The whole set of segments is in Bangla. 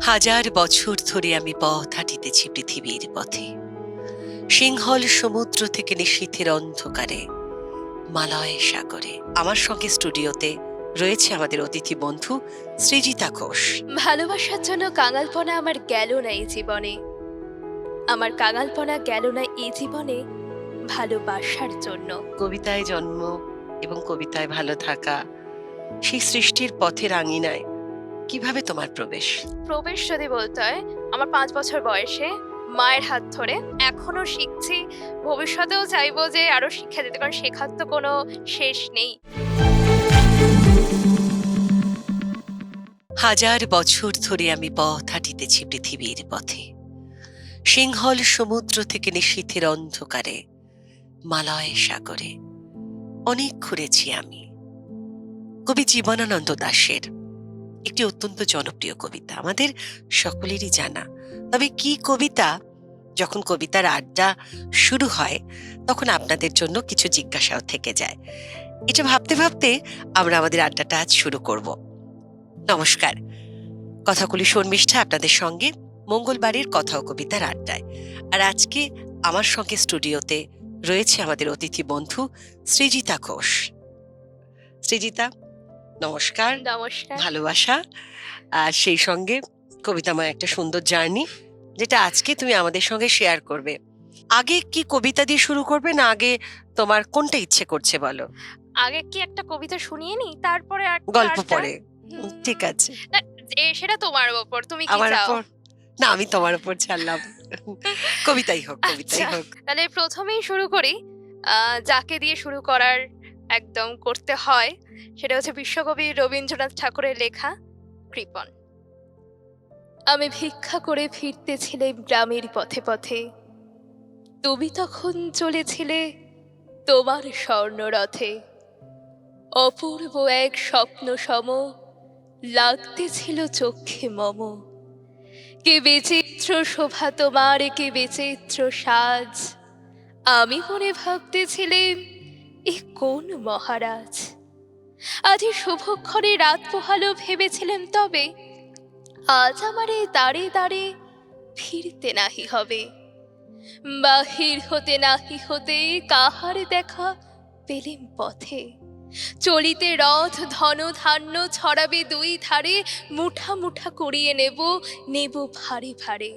হাজার বছর ধরে আমি পথ হাঁটিতেছি পৃথিবীর পথে, সিংহল সমুদ্র থেকে নিশীথের অন্ধকারে, মালয় সাগরে। আমার সঙ্গে স্টুডিওতে রয়েছে আমাদের অতিথি বন্ধু সৃজিতা ঘোষ। ভালোবাসার জন্য কাঙালপনা আমার গেল না এই জীবনে, আমার কাঙালপনা গেল না এই জীবনে ভালোবাসার জন্য। কবিতায় জন্ম এবং কবিতায় ভালো থাকা, সেই সৃষ্টির পথের আঙিনায় কিভাবে তোমার প্রবেশ? প্রবেশ যদি বলতে হয়, আমার 5 বছর বয়সে মায়ের হাত ধরে এখনো শিখছি, ভবিষ্যতেও চাইবো যে আরো শিক্ষা দিতে, কারণ শেখার তো কোনো শেষ নেই। হাজার বছর ধরে আমি পথ হাঁটিতেছি পৃথিবীর পথে, সিংহল সমুদ্র থেকে নিশীথের অন্ধকারে, মালয় সাগরে। অনেক ঘুরেছি আমি। কবি জীবনানন্দ দাশের একটি অত্যন্ত জনপ্রিয় কবিতা, আমাদের সকলেরই জানা। তবে কি কবিতা? যখন কবিতার আড্ডা শুরু হয় তখন আপনাদের জন্য কিছু জিজ্ঞাসাও থেকে যায়। এটা ভাবতে ভাবতে আমরা আমাদের আড্ডাটা আজ শুরু করব। নমস্কার, কথাগুলি শর্মিষ্ঠা আপনাদের সঙ্গে মঙ্গলবারের কথা ও কবিতার আড্ডায়। আর আজকে আমার সঙ্গে স্টুডিওতে রয়েছে আমাদের অতিথি বন্ধু সৃজিতা ঘোষ। সৃজিতা, নমস্কার। নমস্কার। ভালোবাসা আর সেই সঙ্গে কবিতাময় একটা সুন্দর জার্নি, যেটা আজকে তুমি আমাদের সঙ্গে শেয়ার করবে। আগে কি কবিতা দিয়ে শুরু করবে, না আগে তোমার কোনটা ইচ্ছে করছে বলো? আগে কি একটা কবিতা শুনিয়ে নি, তারপরে গল্প পড়ে? ঠিক আছে, না, সেটা তোমার উপর, তুমি কি আমার চাও? উপর? না, আমি তোমার উপর ছাড়লাম। কবিতাই হোক, কবিতাই আচ্ছা, হোক। তাহলে প্রথমেই শুরু করি। যাকে দিয়ে শুরু করার একদম করতে হয়, সেটা হচ্ছে বিশ্বকবি রবীন্দ্রনাথ ঠাকুরের লেখা কৃপণ। আমি ভিক্ষা করে ফিরতেছিলাম গ্রামের পথে পথে, তুমি তখন চলেছিলে তোমার স্বর্ণরথে। অপূর্ব এক স্বপ্ন সম লাগতেছিল চক্ষে মম। কে বিচিত্র শোভা তোমার, কে বিচিত্র সাজ। আমি মনে ভাবতেছিলেন, এ কোন মহারাজ। আজি শুভক্ষণে রাত পোহালো ভেবেছিলেন, তবে আজ আমার এই দাঁড়ে দাঁড়ে ফিরতে নাহি হবে। বাহির হতে নাহি হতে কাহার দেখা পেলেম পথে। চলিতে রথ ধন ধান্য ছড়াবে দুই ধারে, মুঠা মুঠা করিয়ে নেব নেব ভারে ভারে।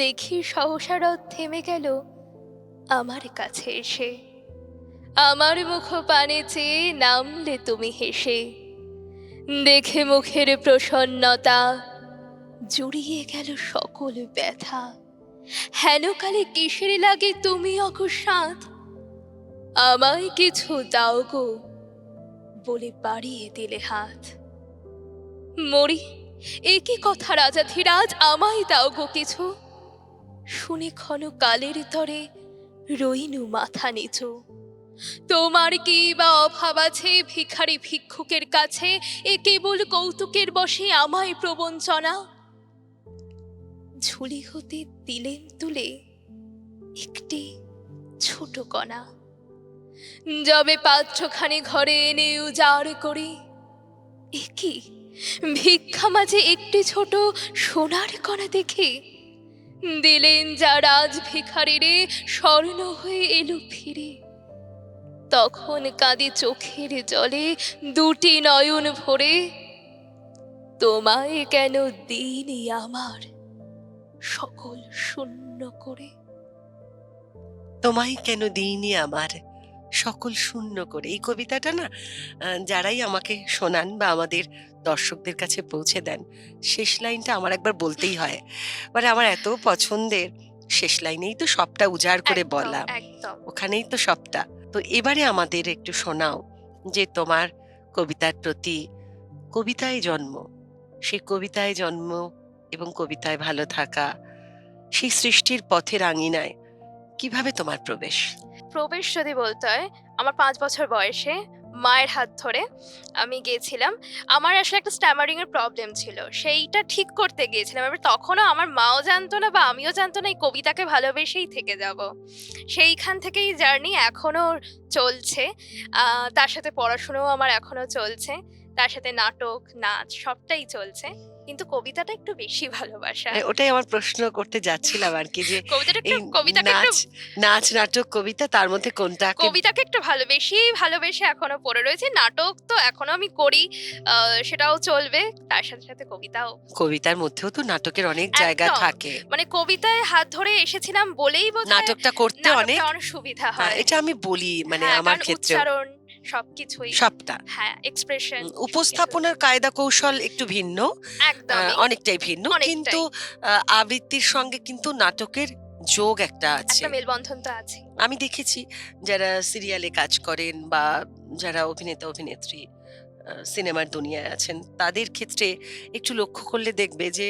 দেখি সহসা রথ থেমে গেল আমার কাছে এসে। আমার মুখ পানে চেয়ে নামলে তুমি হেসে। দেখে মুখের প্রসন্নতা জুড়িয়ে গেল সকল ব্যথা। হেন কালে কিসের লাগে তুমি অকস্মাৎ, আমায় কিছু দাও গো বলে বাড়িয়ে দিলে হাত। মরি, এ কি কথা রাজাধিরাজ, আমায় দাও গো কিছু। শুনে ক্ষণ কালের তরে রইনু মাথা নিচু। তোমার কি বা অভাব আছে ভিখারি ভিক্ষুকের কাছে, এ কেবল কৌতুকের বশে আমায় প্রবঞ্চনা। ঝুলি হতে দিলেন তুলে একটি ছোট কণা, যবে পাত্রখানি ঘরে এনে উজাড় করি। এ কি, ভিক্ষা মাঝে একটি ছোট সোনার কণা দেখে দিলেন যা রাজ ভিখারিরে, স্বর্ণ হয়ে এলো ফিরে। তখন কাঁদে চোখের জলে দুটি নয়ন ভরে, তোমায় কেন দিইনি আমার সকল শূন্য করে। তোমায় কেন দিইনি আমার সকল শূন্য করে। এই কবিতাটা না, যারাই আমাকে শোনান বা আমাদের দর্শকদের কাছে পৌঁছে দেন, শেষ লাইনটা আমার একবার বলতেই হয়। মানে আমার এত পছন্দের, শেষ লাইনেই তো সবটা উজাড় করে একদম বলা, একদম। ওখানেই তো সবটা। তো এবারে আমাদের একটু শোনাও যে তোমার কবিতার প্রতি, কবিতায় জন্ম, সেই কবিতায় জন্ম এবং কবিতায় ভালো থাকা, সেই সৃষ্টির পথের আঙিনায় কিভাবে তোমার প্রবেশ? প্রবেশ যদি বলতে হয়, আমার 5 বছর বয়সে মায়ের হাত ধরে আমি গিয়েছিলাম। আমার আসলে একটা স্ট্যামারিং এর প্রবলেম ছিল, সেইটা ঠিক করতে গিয়েছিলাম। এবার তখনও আমার মাও জানতো না বা আমিও জানতো না এই কবিতাকে ভালোবেসেই থেকে যাব। সেইখান থেকেই জার্নি এখনো চলছে। তার সাথে পড়াশোনাও আমার এখনো চলছে, তার সাথে নাটক নাচ সবটাই চলছে। কিন্তু কবিতাটা একটু বেশি ভালোবাসা। ওটাই আমার প্রশ্ন করতে যাচ্ছিলাম আর কি, যে এই কবিতাকে একটু নাচ নাটক কবিতা তার মধ্যে কোনটাকে? কবিতাকে একটু ভালোবেসে এখনো পড়ে রয়েছে। নাটক তো এখনো আমি করি, সেটাও চলবে। তার সাথে সাথে কবিতাও। কবিতার মধ্যেও তো নাটকের অনেক জায়গা একদম। থাকে। মানে কবিতায় হাত ধরে এসেছিলাম বলেই বোধহয় নাটকটা করতে অনেক নাটকটা সুবিধা হয়। এটা আমি বলি, মানে হ্যাঁ, আমার কারণ ক্ষেত্রে উচ্চারণ সবকিছুই, সবটা হ্যাঁ, এক্সপ্রেশন উপস্থাপনার কায়দা কৌশল একটু ভিন্ন, একদমই অনেকটাই ভিন্ন, কিন্তু অনেকটাই আবৃত্তির সঙ্গে কিন্তু নাটকের যোগ একটা আছে। একটা মেলবন্ধন তো আছে। আমি দেখেছি যারা সিরিয়ালে কাজ করেন বা যারা অভিনেতা অভিনেত্রী সিনেমার দুনিয়ায় আছেন, তাদের ক্ষেত্রে একটু লক্ষ্য করলে দেখবে যে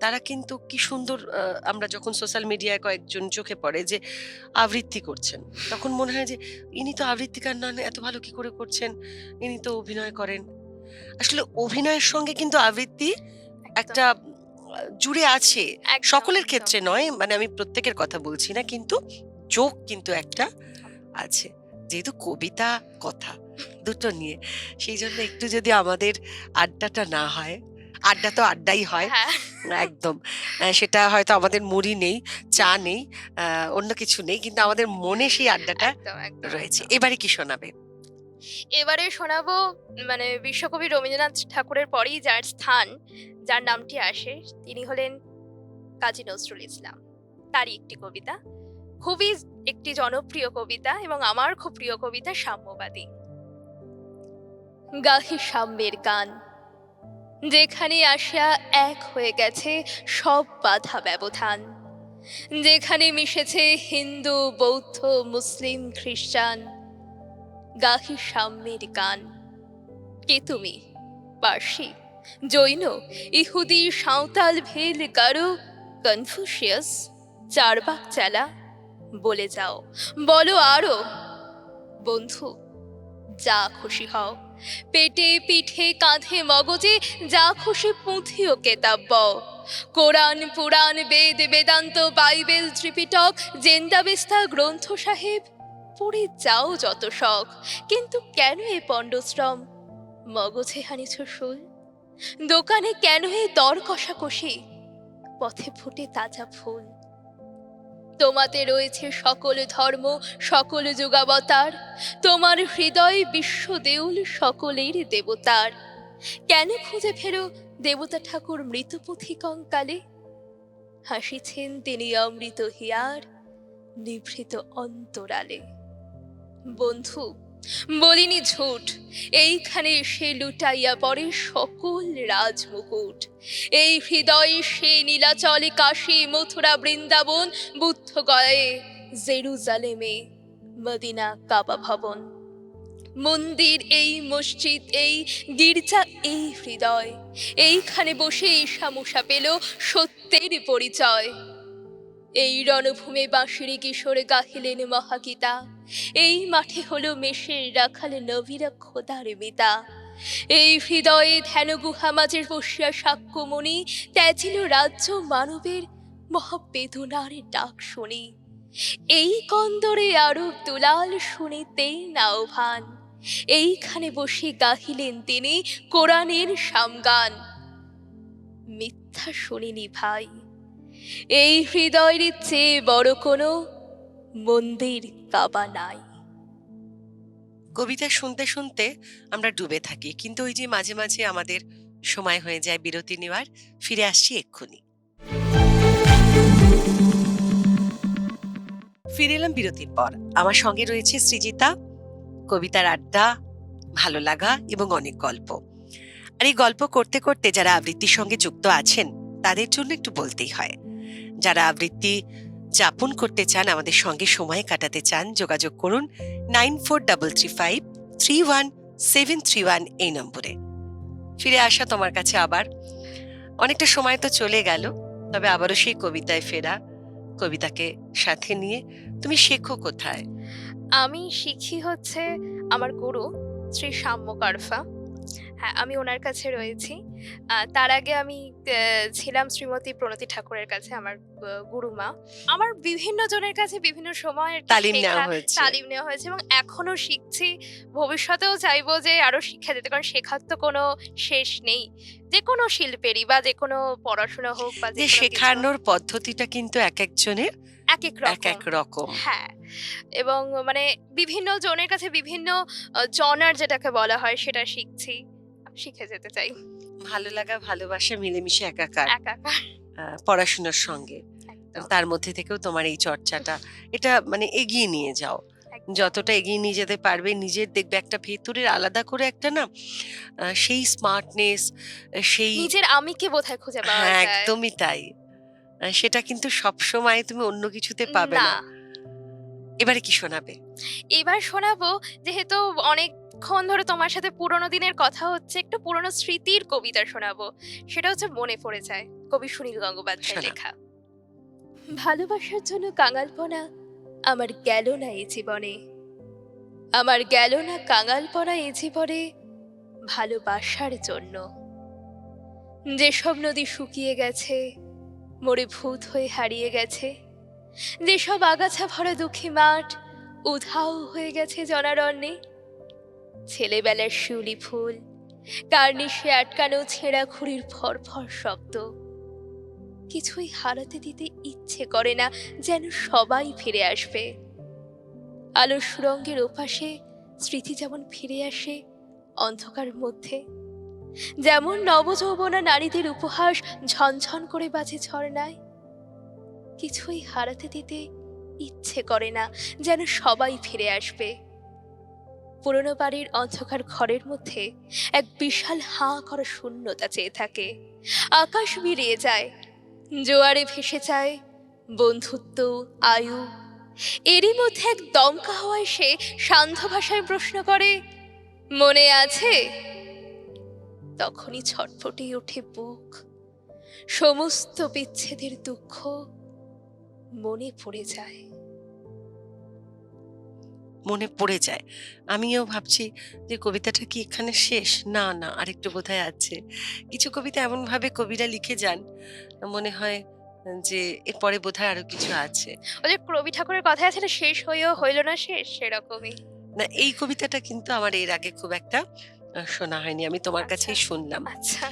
তারা কিন্তু কি সুন্দর, আমরা যখন সোশ্যাল মিডিয়ায় কয়েকজন চোখে পড়ে যে আবৃত্তি করছেন, তখন মনে হয় যে ইনি তো আবৃত্তিকার নন, এত ভালো কি করে করছেন, ইনি তো অভিনয় করেন। আসলে অভিনয়ের সঙ্গে কিন্তু আবৃত্তি একটা জুড়ে আছে, সকলের ক্ষেত্রে নয়, মানে আমি প্রত্যেকের কথা বলছি না, কিন্তু যোগ কিন্তু একটা আছে, যেহেতু কবিতা কথা দুটো নিয়ে। সেই জন্য একটু যদি আমাদের আড্ডাটা না হয়, আড্ডা তো আড্ডাই হয় হ্যাঁ, একদম, সেটা হয়তো আমাদের মুড়ি নেই, চা নেই, অন্য কিছু নেই, কিন্তু আমাদের মনে সেই আড্ডাটা রয়েছে। এবারে কি শোনাবে? এবারে শোনাবো মানে বিশ্বকবি রবীন্দ্রনাথ ঠাকুরের পরেই যার স্থান, যার নামটি আসে, তিনি হলেন কাজী নজরুল ইসলাম। তারই একটি কবিতা, খুবই একটি জনপ্রিয় কবিতা এবং আমার খুব প্রিয় কবিতা, সাম্যবাদী। গাহি সাম্যের গান, যেখানে আসিয়া এক হয়ে গেছে সব বাধা ব্যবধান, যেখানে মিশেছে হিন্দু বৌদ্ধ মুসলিম খ্রিস্টান। গাহি সাম্যের গান। কে তুমি? পার্সি, জৈন, ইহুদি, সাঁওতাল, ভেল, গারো, কনফুসিয়াস, চারবাক চালা, বলে যাও, বলো আরো। বন্ধু, যা খুশি হও, পেটে পিঠে কাঁধে মগজে যা খুশি পুঁথিও কেতাব, কোরআন পুরাণ বেদ বেদান্ত বাইবেল ত্রিপিটক জেন্দাবেস্তা গ্রন্থ সাহেব পড়ে যাও যত শখ। কিন্তু কেন এ পণ্ডশ্রম, মগজে হানিছ শুল? দোকানে কেন এ দর কষাকষি, পথে ফুটে তাজা ফুল? তোমাতে রয়েছে সকল ধর্ম সকল যুগাবতার, তোমার হৃদয় বিশ্ব দেউল সকলের দেবতার। কেন খুঁজে ফেরো দেবতা ঠাকুর মৃত পুঁথি কঙ্কালে? হাসিছেন তিনি অমৃত হিয়ার নিভৃত অন্তরালে। বন্ধু, বলিনি ঝুট, এইখানে সে লুটাইয়া পড়ে সকল রাজমুকুট। এই হৃদয়ে সে নীলাচলে কাশী মথুরা বৃন্দাবন, বুদ্ধ গয়ে জেরুজালেমে মদিনা কাবা ভবন। মন্দির এই মসজিদ এই গির্জা এই হৃদয়, এইখানে বসে ঈশামুষা পেল সত্যের পরিচয়। এই রণভূমে বাঁশিরি কিশোর গাহিলেন মহাগীতা, এই মাঠে হলো মেষের রাখাল নবীরা খোদার মিতা। এই হৃদয়ে ধ্যান গুহা মাঝে বসিয়া সাক্ষ্যমণি ত্যাজিল রাজ্য মানবের মহাবেদনার ডাক শুনি। এই কন্দরে আরব দুলাল শুনিতেই নাওভান, এইখানে বসে গাহিলেন তিনি কোরআনের সামগান। মিথ্যা শুনিনি ভাই, এই হৃদয়ের চেয়ে বড় কোনো মন্দির কাবা নাই। কবিতা শুনতে শুনতে আমরা ডুবে থাকি, কিন্তু ওই যে মাঝে মাঝে আমাদের সময় হয়ে যায় বিরতি নেওয়ার। ফিরে আসছি এক্ষুনি। ফিরে এলাম বিরতির পর। আমার সঙ্গে রয়েছে সৃজিতা, কবিতার আড্ডা, ভালো লাগা এবং অনেক গল্প। আর এই গল্প করতে করতে যারা আবৃত্তির সঙ্গে যুক্ত আছেন তাদের জন্য একটু বলতেই হয়। যারা আবৃত্তি যাপন করতে চান, আমাদের সঙ্গে সময় কাটাতে চান, যোগাযোগ করুন 9433531731 এই নম্বরে। ফিরে আসা তোমার কাছে আবার। অনেকটা সময় তো চলে গেল, তবে আবারও সেই কবিতায় ফেরা, কবিতাকে সাথে নিয়ে। তুমি শেখো কোথায়? আমি শিখি হচ্ছে আমার গুরু শ্রী সাম্য কারফা, হ্যাঁ, আমি ওনার কাছে রয়েছি। তার আগে আমি ছিলাম শ্রীমতী প্রণতি ঠাকুরের কাছে, আমার গুরুমা। আমার বিভিন্ন জনের কাছে বিভিন্ন সময় আরকি তালিম নেওয়া শেখা, হয়েছে। তালিম নেওয়া হয়েছে এবং এখনো শিখছি। ভবিষ্যতেও চাইবো যে আরো শিক্ষা দিতে। কারণ শেখার তো কোনো শেষ নেই। যেকোনো শিল্পেরই বা যেকোনো পড়াশোনা হোক বা যে যেকোনো কিছু শেখানোর পদ্ধতিটা কিন্তু একেকজনের একেক একেক রকম। রকম। হ্যাঁ, এবং মানে বিভিন্ন জনের কাছে বিভিন্ন জনার যেটাকে বলা হয় সেটা শিখছি। শিখে যেতে চাই। ভালো লাগা, ভালোবাসা মিলেমিশে একাকার একাকার। পড়াশোনার সঙ্গে। একদম। তার মধ্যে থেকেও তোমার এই চর্চাটা, এটা মানে এগিয়ে নিয়ে যাও। একদম। যতটা এগিয়ে নিয়ে যেতে পারবে, নিজের দেখবে একটা ভেতরের আলাদা করে একটা না সেই স্মার্টনেস, সেই নিজের আমিকে বোধহয় খুঁজে পাওয়া হ্যাঁ, যায়। একদমই তাই। সেটা কিন্তু সবসময় তুমি অন্য কিছুতে পাবে না, না। এবারে কি শোনাবে? এবার শোনাবো, যেহেতু অনেকক্ষণ ধরে তোমার সাথে পুরোনো দিনের কথা হচ্ছে, একটু পুরোনো স্মৃতির কবিতা শোনাবো। সেটা হচ্ছে মনে পড়ে যায়। কবি সুনীল গঙ্গোপাধ্যায়ের শোনাও। লেখা। ভালোবাসার জন্য কাঙালপনা আমার গেল না এ জীবনে। আমার গেল না কাঙালপনা এ জীবনে ভালোবাসার জন্য। যেসব নদী শুকিয়ে গেছে, মরে ভূত হয়ে হারিয়ে গেছে, যেসব আগাছা ভরা দুঃখী মাঠ উধাও হয়ে গেছে জনারণ্যে, ছেলেবেলার শিউলি ফুল, কার্নিশে আটকানো ছেঁড়া ঘুড়ির ফরফর শব্দ, কিছুই হারাতে দিতে ইচ্ছে করে না, যেন সবাই ফিরে আসবে। আলোর সুরঙ্গের ওপাশে স্মৃতি যেমন ফিরে আসে অন্ধকার মধ্যে, যেমন নবযৌবনা নারীদের উপহাস ঝনঝন করে বাজে ঝর্ণায়, কিছুই হারাতে দিতে ইচ্ছে করে না, যেন সবাই ফিরে আসবে। পুরনো বাড়ির অন্ধকার ঘরের মধ্যে এক বিশাল হাঁ করা শূন্যতা চেয়ে থাকে। আকাশ মিলিয়ে যায়, জোয়ারে ভেসে যায় বন্ধুত্ব, আয়ু। এরই মধ্যে এক দমকা হাওয়া এসে শান্ত ভাষায় প্রশ্ন করে, মনে আছে? তখনই ছটফটে ওঠে বুক, সমস্ত বিচ্ছেদের দুঃখ মনে পড়ে যায়। মনে পড়ে যায়। আমিও ভাবছি যে কবিতাটা কি এখানে শেষ? না, না, আরেকটু বোধহয় আছে। কিছু কবিতা এমনভাবে কবিরা লিখে যান, মনে হয় যে এরপরে বোধহয় আরো কিছু আছে। ওই যে রবি ঠাকুরের কথায় আছে না, শেষ হইও হইল না শেষ, সেরকমই। না, এই কবিতাটা কিন্তু আমার এর আগে খুব একটা শোনা হয়নি। আমি তোমার আচ্ছা, কাছেই শুনলাম। আচ্ছা।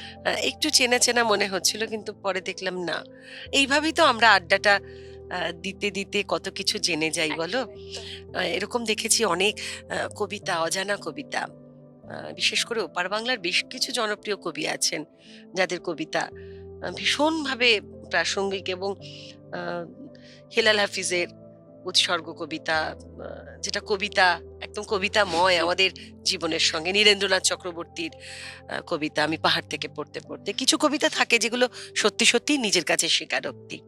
একটু চেনা, চেনা মনে হচ্ছিল, কিন্তু পরে দেখলাম না। এইভাবেই তো আমরা আড্ডাটা আ দিতে, দিতে কত কিছু জেনে যাই বলো? একদম, একদম। এরকম দেখেছি অনেক কবিতা, অজানা কবিতা। বিশেষ করে ওপার বাংলার বেশ কিছু জনপ্রিয় কবি আছেন, যাদের কবিতা ভীষণভাবে প্রাসঙ্গিক, এবং আ হেলাল হাফিজের উৎসর্গ কবিতা, যেটা কবিতা, একদম কবিতাময় আমাদের জীবনের সঙ্গে। নীরেন্দ্রনাথ চক্রবর্তীর কবিতা আমি পাহাড় থেকে পড়তে, পড়তে। কিছু কবিতা থাকে যেগুলো সত্যি, সত্যিই নিজের কাছে স্বীকারোক্তি।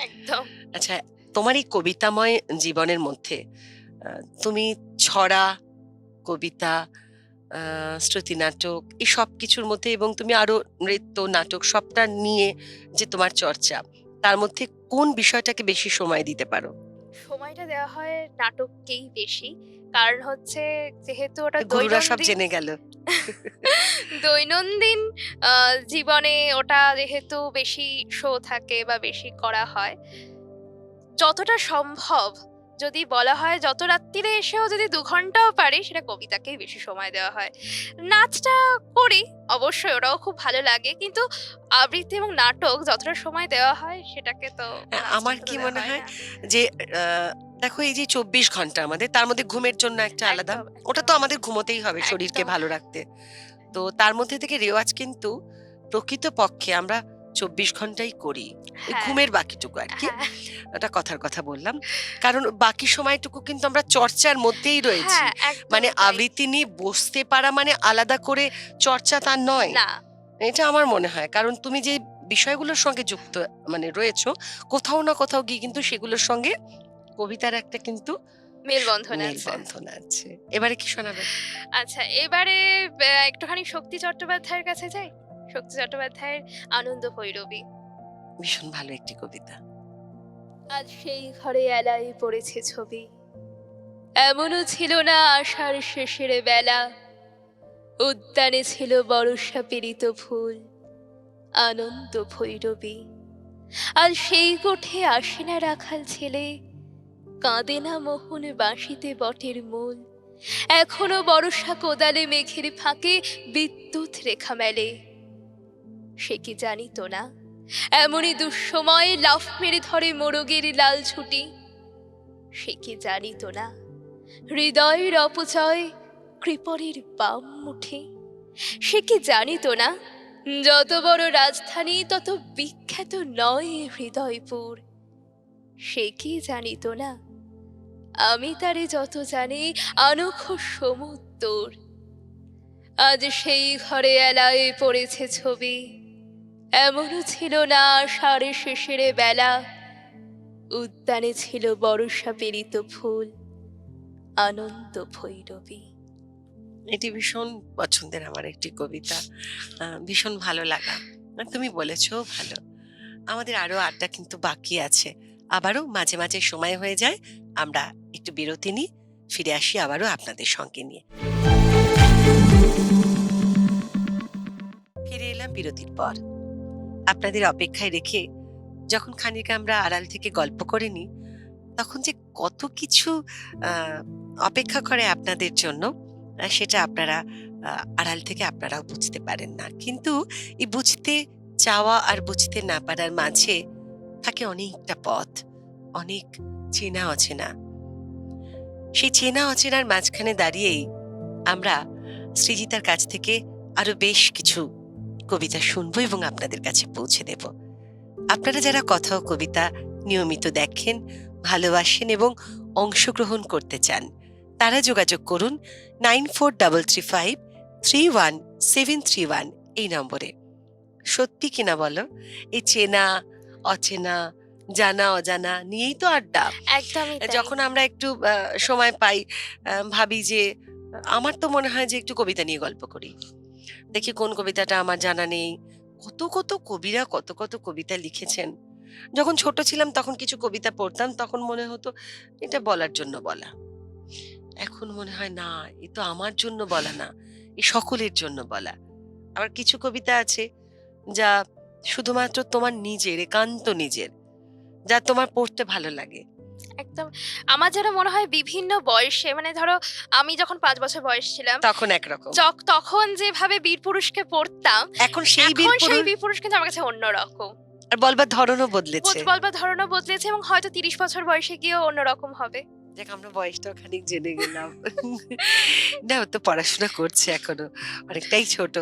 একদম। আচ্ছা, তোমার এই কবিতাময় জীবনের মধ্যে আ তুমি ছড়া, কবিতা, আ শ্রুতিনাটক এই সবকিছুর মধ্যে, এবং তুমি আরো নৃত্য, নাটক সবটা নিয়ে যে তোমার চর্চা, তার মধ্যে কোন বিষয়টাকে বেশি সময় দিতে পারো? সময়টা দেওয়া হয় নাটককেই বেশি। কারণ হচ্ছে, যেহেতু ওটা গুরুরা সব দৈনন্দিন জেনে গেল। দৈনন্দিন আ জীবনে ওটা যেহেতু বেশি শো থাকে বা বেশি করা হয়, যতটা সম্ভব যদি বলা হয়, যত রাত্তিরে এসেও যদি ২ ঘন্টাও পারি, সেটা কবিতাকেই বেশি সময় দেওয়া হয়। নাচটা করি, অবশ্যই ওটাও খুব ভালো লাগে। কিন্তু আবৃত্তি এবং নাটক যতটা সময় দেওয়া হয় সেটাকে তো আমার নাচটাকে তো কি দেওয়া মনে হয় হয় না। যে আ দেখো, এই যে ২৪ ঘন্টা আমাদের, তার মধ্যে ঘুমের জন্য একটা আলাদা। একদম, ওটা তো একদম, আমাদের ঘুমোতেই হবে শরীরকে একদম। ভালো রাখতে। তো তার মধ্যে থেকে রেওয়াজ কিন্তু প্রকৃতপক্ষে আমরা ২৪ ঘন্টাই করি। ওই হ্যাঁ, ঘুমের বাকিটুকু আরকি। হ্যাঁ, ওটা কথার কথা বললাম। কারণ বাকি সময়টুকু কিন্তু আমরা চর্চার মধ্যেই রয়েছি। হ্যাঁ, মানে একদমই তাই। আবৃত্তি নিয়ে বসতে পারা মানে আলাদা করে চর্চা তা নয়। না, এটা আমার মনে হয়। কারণ তুমি যে বিষয়গুলোর সঙ্গে যুক্ত মানে রয়েছো, কোথাও না কোথাও গিয়ে কিন্তু সেগুলোর সঙ্গে কবিতার একটা কিন্তু মেলবন্ধন আছে। মেলবন্ধন আছে। এবারে কি শোনাবে? আচ্ছা, এবারে একটুখানি শক্তি চট্টোপাধ্যায়ের কাছে যাই। শক্তি চট্টোপাধ্যায়ের 'আনন্দ ভৈরবী'। ভীষণ ভালো একটি কবিতা। আজ সেই ঘরে এলাই পড়েছে ছবি। এমনও ছিল না আষাঢ় শেষের বেলা, উদ্যানে ছিল বর্ষা পীড়িত ফুল, আনন্দ ভৈরবী। আর সেই কোঠে আসে না রাখাল ছেলে, কাঁদে না মোহন বাঁশিতে বটের মূল। এখনো বর্ষা কোদালে মেঘের ফাঁকে বিদ্যুৎ রেখা মেলে। সে কি জানিত না এমনই দুঃসময়ে লাফ মেরে ধরে মোরগের লাল ছুটি? সে কি জানিত না হৃদয়ের অপচয় কৃপণের বাম মুঠে? সে কি জানিত না যত বড় রাজধানী তত বিখ্যাত নয় এ হৃদয়পুর? সে কি জানিত না আমি তারে যত জানি আনখ সমুদ্র? আজ সেই ঘরে এলায় পড়েছে ছবি, এমনও ছিল না সাড়ে শেষের বেলা। উদ্যানে ছিল বর্ষা পীড়িত ফুল, আনন্দ ভৈরবী। এটি ভীষণ পছন্দের আমার একটি কবিতা, ভীষণ ভালো লাগা। আর তুমি বলেছো ভালো। আমাদের আরো আড্ডা কিন্তু বাকি আছে, আবারও মাঝে মাঝে সময় হয়ে যায়, আমরা একটু বিরতি নিই, ফিরে আসি আবারও আপনাদের সঙ্গে নিয়ে। ফিরে এলাম বিরতির পর। আপনাদের অপেক্ষায় রেখে যখন খানিক আমরা আড়াল থেকে গল্প করে নিই, তখন যে কত কিছু অপেক্ষা করে আপনাদের জন্য, সেটা আপনারা আড়াল থেকে আপনারাও বুঝতে পারেন না। কিন্তু এই বুঝতে চাওয়া আর বুঝতে না পারার মাঝে থাকে অনেকটা পথ, অনেক চেনা অচেনা। সেই চেনা অচেনার মাঝখানে দাঁড়িয়েই আমরা সৃজিতার কাছ থেকে আরো বেশ কিছু কবিতা শুনবো এবং আপনাদের কাছে পৌঁছে দেব। আপনারা যারা কথা ও কবিতা নিয়মিত দেখেন, ভালোবাসেন এবং অংশগ্রহণ করতে চান, তারা যোগাযোগ করুন 9433531731 এই নম্বরে। সত্যি কিনা বলো, এই চেনা অচেনা, জানা অজানা নিয়েই তো আড্ডা। একদমই তাই। যখন আমরা একটু সময় পাই, ভাবি যে আমার তো মনে হয় যে একটু কবিতা নিয়ে গল্প করি, দেখি কোন কবিতাটা আমার জানা নেই। কত কত কবিরা কত কত কবিতা লিখেছেন। যখন ছোট ছিলাম তখন কিছু কবিতা পড়তাম, তখন মনে হতো এটা বলার জন্য বলা। এখন মনে হয় না, এ তো আমার জন্য বলা না, এ সকলের জন্য বলা। আবার কিছু কবিতা আছে যা শুধুমাত্র তোমার নিজের, একান্ত নিজের, যা তোমার পড়তে ভালো লাগে। একদম। আমার যেন মনে হয় বিভিন্ন বয়সে, মানে ধরো আমি যখন 5 বছর বয়স ছিলাম তখন একরকম, তখন যেভাবে বীরপুরুষকে পড়তাম, এখন সেই এখন সেই বীরপুরুষ কিন্তু আমার কাছে অন্যরকম। আর বলবার ধরনও বদলেছে। বলবার ধরনও বদলেছে এবং হয়তো 30 বছর বয়সে গিয়েও অন্যরকম হবে। দেখ, আমরা বয়সটাও খানিক জেনে গেলাম। না, ও তো পড়াশোনা করছে এখনো, অনেকটাই ছোট,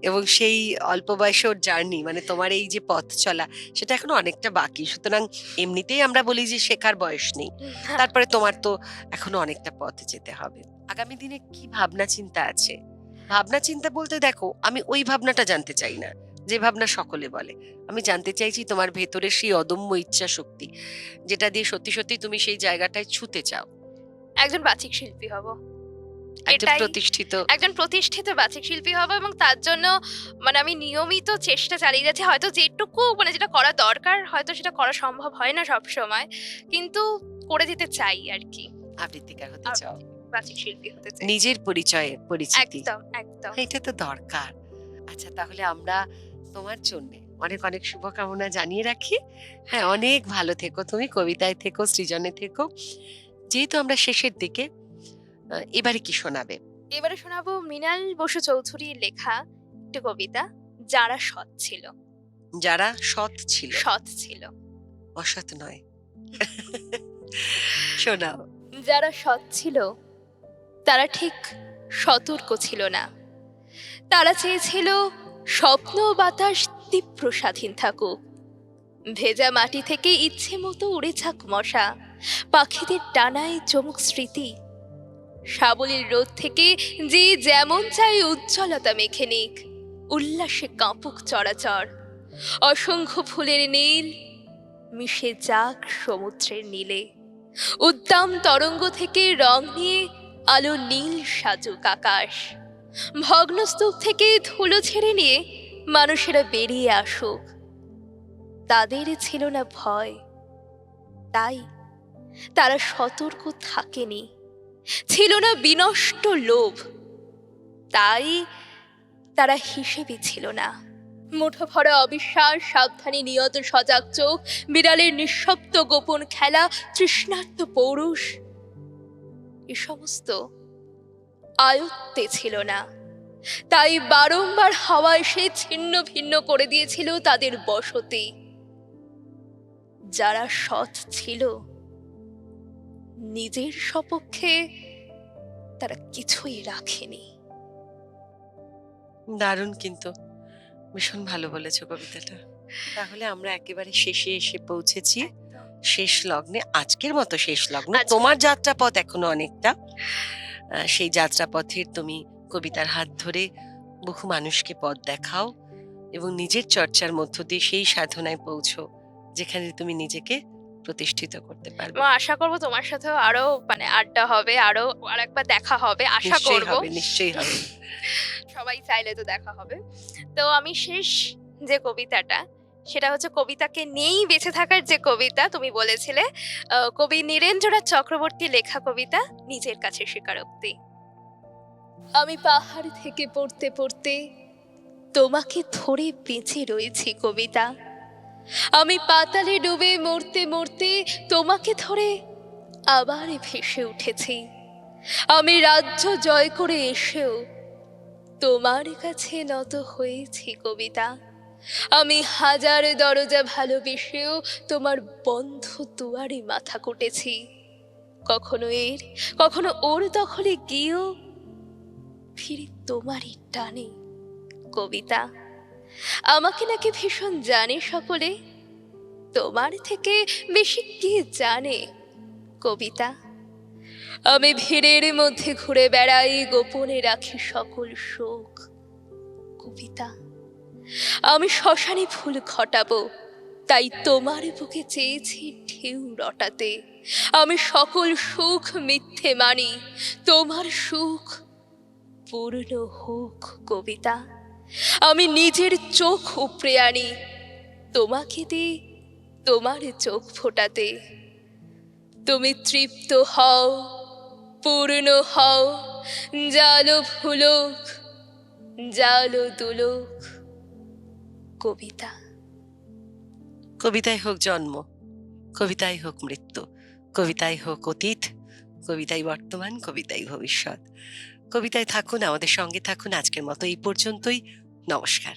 এবং সেই অল্প বয়সের জার্নি, মানে তোমার এই যে পথ চলা, সেটা এখনো অনেকটা বাকি। সুতরাং এমনিতেই আমরা বলি যে শেখার বয়স নেই, তারপরে তোমার তো এখনো অনেকটা পথ যেতে হবে। আগামী দিনে কি ভাবনা চিন্তা আছে? ভাবনা চিন্তা বলতে দেখো, আমি ওই ভাবনাটা জানতে চাই না যে ভাবনা সকলে বলে। আমি জানতে চাইছি তোমার ভেতরের সেই অদম্য ইচ্ছা শক্তি, যেটা দিয়ে সত্যি সত্যি তুমি সেই জায়গাটায় ছুতে চাও। একজন বাচিক শিল্পী হব, একজন এটাই একজন প্রতিষ্ঠিত বাচিক শিল্পী হব, এবং তার জন্য মানে আমি নিয়মিত চেষ্টা চালিয়ে যাচ্ছি। হয়তো যেটুকু মানে যেটা করা দরকার, হয়তো সেটা করা সম্ভব হয় না সব সময়, কিন্তু করে দিতে চাই আর কি। আবৃত্তিকার হতে চাও, বাচিক শিল্পী হতে চাই, নিজের পরিচয়ে পরিচিতি, একদম একদম। এটা তো দরকার। আচ্ছা, তাহলে আমরা তোমার জন্য অনেক অনেক শুভকামনা জানিয়ে রাখি। হ্যাঁ, অনেক ভালো থেকো তুমি, কবিতায় থেকো, সৃজনে থেকো। যেহেতু আমরা শেষের দিকে, এবারে কি শোনাবে? এবারে শোনাবো মৃণাল বসু চৌধুরীর লেখা একটি কবিতা, যারা সৎ ছিল। যারা সৎ ছিল, সৎ ছিল, অসৎ নয়। শোনাও। যারা সৎ ছিল তারা ঠিক সতর্ক ছিল না। তারা চেয়েছিল স্বপ্ন বাতাস তীব্র স্বাধীন থাকুক, ভেজা মাটি থেকে ইচ্ছে মতো উড়ে যাক মশা, পাখিদের ডানায় চমুক স্মৃতি, সাবলীল রোদ থেকে যে যেমন চাই উজ্জ্বলতা মেখে নিক, উল্লাসে কাঁপুক চরাচর, অসংখ্য ফুলের নীল মিশে যাক সমুদ্রের নীলে, উদ্দাম তরঙ্গ থেকে রং নিয়ে আলো নীল সাজুক আকাশ, ভগ্নস্তূপ থেকে ধুলো ছেড়ে নিয়ে মানুষেরা বেরিয়ে আসুক। তাদের ছিল না ভয়, তাই তারা সতর্ক থাকেনি। ছিল না বিনষ্ট লোভ, তাই তারা হিসেবে ছিল না। মুঠো ভরা অবিশ্বাস, সাবধানী নিয়ত সজাগ চোখ, বিড়ালের নিঃশব্দ গোপন খেলা, তৃষ্ণার্ত পৌরুষ, এ সমস্ত আয়ত্তে ছিল না। তাই বারংবার হাওয়া এসে ছিন্ন ভিন্ন করে দিয়েছিল তাদের বসতি। যারা সৎ ছিল, নিজের সপক্ষে তারা কিছুই রাখেনি। দারুণ, কিন্তু ভীষণ ভালো বলেছো কবিতাটা। তাহলে আমরা একেবারে শেষে এসে পৌঁছেছি, শেষ লগ্নে, আজকের মতো শেষ লগ্ন। আচ্ছা। তোমার যাত্রাপথ এখনো অনেকটা। সেই যাত্রাপথের তুমি কবিতার হাত ধরে বহু মানুষকে পথ দেখাও এবং নিজের চর্চার মধ্য দিয়ে সেই সাধনায় পৌঁছো যেখানে তুমি নিজেকে প্রতিষ্ঠিত করতে পারবে। এবং আশা করব তোমার সাথেও আরো আড্ডা হবে, আরো আরেকবার দেখা হবে, আশা নিশ্চয়ই করব। হবে, নিশ্চয়ই হবে। সবাই চাইলে তো দেখা হবে। তো আমি শেষ যে কবিতাটা, সেটা হচ্ছে কবিতাকে নিয়েই বেঁচে থাকার যে কবিতা তুমি বলেছিলে, কবি নীরেন্দ্রনাথ চক্রবর্তীর লেখা কবিতা নিজের কাছে স্বীকারোক্তি। আমি পাহাড় থেকে পড়তে পড়তে তোমাকে ধরে বেঁচে রয়েছি কবিতা। আমি পাতালে ডুবে মরতে মরতে তোমাকে ধরে আবার ভেসে উঠেছি। আমি রাজ্য জয় করে এসেও তোমার কাছে নত হয়েছি কবিতা। আমি হাজার দরজা ভালোবেসেও তোমার বন্ধ দুয়ারে মাথা কুটেছি। কখনো এর, কখনো ওর দখলে গিয়েও ফিরে তোমারই টানে কবিতা। আমাকে নাকি ভীষণ জানে সকলে, তোমার থেকে বেশি কে জানে কবিতা। আমি ভিড়ের মধ্যে ঘুরে বেড়াই, গোপনে রাখি সকল শোক কবিতা। আমি শ্মশানে ফুল ঘটাবো, তাই তোমার বুকে চেয়েছি ঢেউ রটাতে। আমি সকল সুখ মিথ্যে মানি, তোমার সুখ পূর্ণ হোক কবিতা। আমি নিজের চোখ উপড়ে আনি, তোমাকে দিই তোমার চোখ ফোটাতে। তুমি তৃপ্ত হও, পূর্ণ হও, জালো ফুলক, জালো দুলক কবিতা। কবিতায় হোক জন্ম, কবিতায় হোক মৃত্যু, কবিতায় হোক অতীত, কবিতায় বর্তমান, কবিতায় ভবিষ্যৎ। কবিতায় থাকুন, আমাদের সঙ্গে থাকুন। আজকের মতো এই পর্যন্তই। নমস্কার।